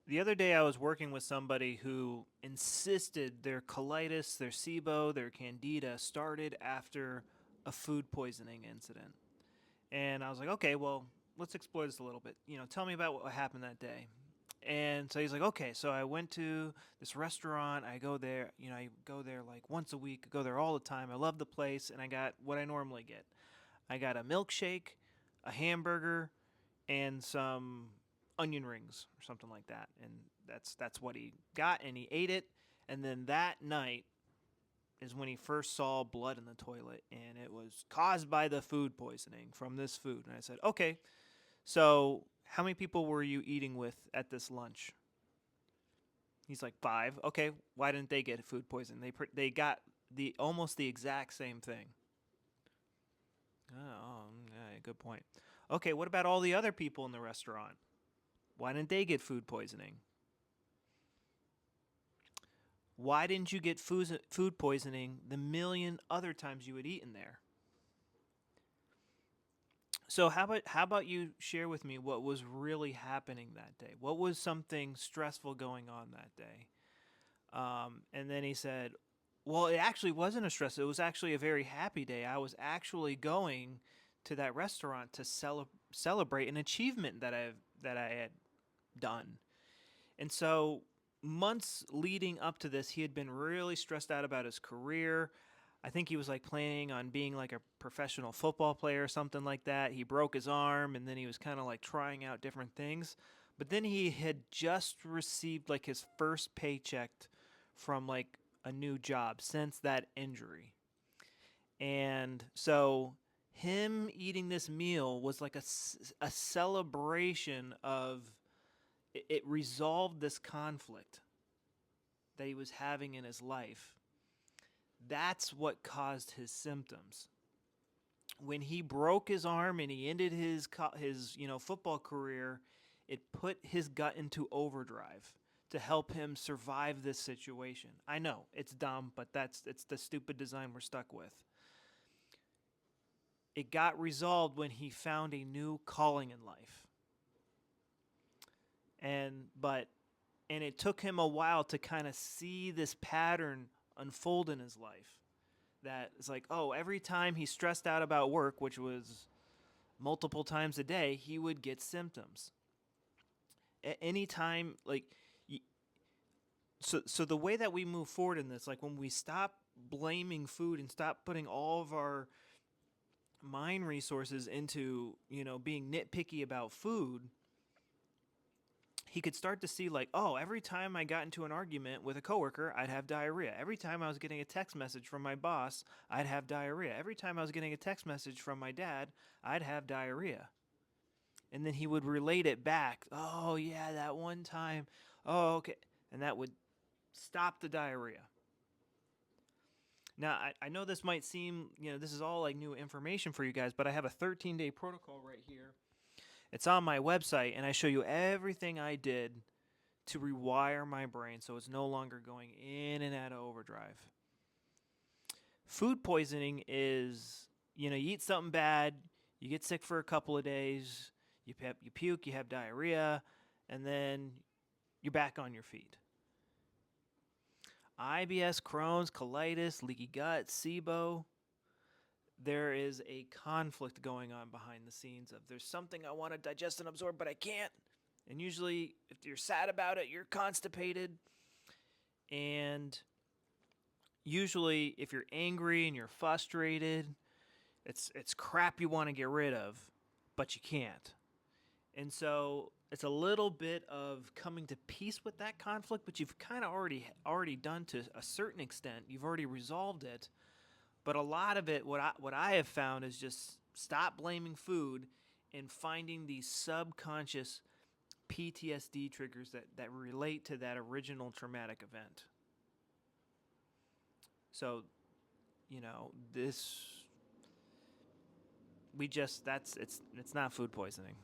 The other day I was working with somebody who insisted their colitis, their SIBO, their candida started after a food poisoning incident. And I was like, okay, well, let's explore this a little bit. Tell me about what happened that day. And so he's like, okay, so I went to this restaurant. I go there, I go there like once a week, I go there all the time. I love the place, and I got what I normally get. I got a milkshake, a hamburger, and some onion rings or something like that. And that's what he got, and he ate it. And then that night is when he first saw blood in the toilet, and it was caused by the food poisoning from this food. And I said, okay, so how many people were you eating with at this lunch? He's like, five. Okay, why didn't they get food poisoning? They got the almost the exact same thing. Oh, yeah, good point. Okay, what about all the other people in the restaurant? Why didn't they get food poisoning? Why didn't you get food poisoning the million other times you had eaten there? So how about you share with me what was really happening that day? What was something stressful going on that day? And then he said, "Well, it actually wasn't a stress. It was actually a very happy day. I was actually going to that restaurant to celebrate an achievement that I had done." And so months leading up to this, he had been really stressed out about his career. I think he was like planning on being like a professional football player or something like that. He broke his arm, and then he was kind of like trying out different things. But then he had just received like his first paycheck from like a new job since that injury. And so him eating this meal was like a celebration of it resolved this conflict that he was having in his life. That's what caused his symptoms. When he broke his arm and he ended his football career, it put his gut into overdrive to help him survive this situation. I know it's dumb, but it's the stupid design we're stuck with. It got resolved when he found a new calling in life. And it took him a while to kind of see this pattern unfold in his life. That it's like, oh, every time he stressed out about work, which was multiple times a day, he would get symptoms. Anytime, like, so the way that we move forward in this, like when we stop blaming food and stop putting all of our mind resources into, being nitpicky about food, he could start to see like, oh, every time I got into an argument with a coworker, I'd have diarrhea. Every time I was getting a text message from my boss, I'd have diarrhea. Every time I was getting a text message from my dad, I'd have diarrhea. And then he would relate it back. Oh, yeah, that one time. Oh, okay. And that would stop the diarrhea. Now, I know this might seem, this is all like new information for you guys, but I have a 13-day protocol right here. It's on my website, and I show you everything I did to rewire my brain so it's no longer going in and out of overdrive. Food poisoning is, you eat something bad, you get sick for a couple of days, you puke, you have diarrhea, and then you're back on your feet. IBS, Crohn's, colitis, leaky gut, SIBO, there is a conflict going on behind the scenes of there's something I want to digest and absorb, but I can't. And usually, if you're sad about it, you're constipated. And usually, if you're angry and you're frustrated, it's crap you want to get rid of, but you can't. And so it's a little bit of coming to peace with that conflict, but you've kind of already done to a certain extent. You've already resolved it. But a lot of it, what I have found is just stop blaming food and finding these subconscious PTSD triggers that relate to that original traumatic event. So, this we just that's it's not food poisoning.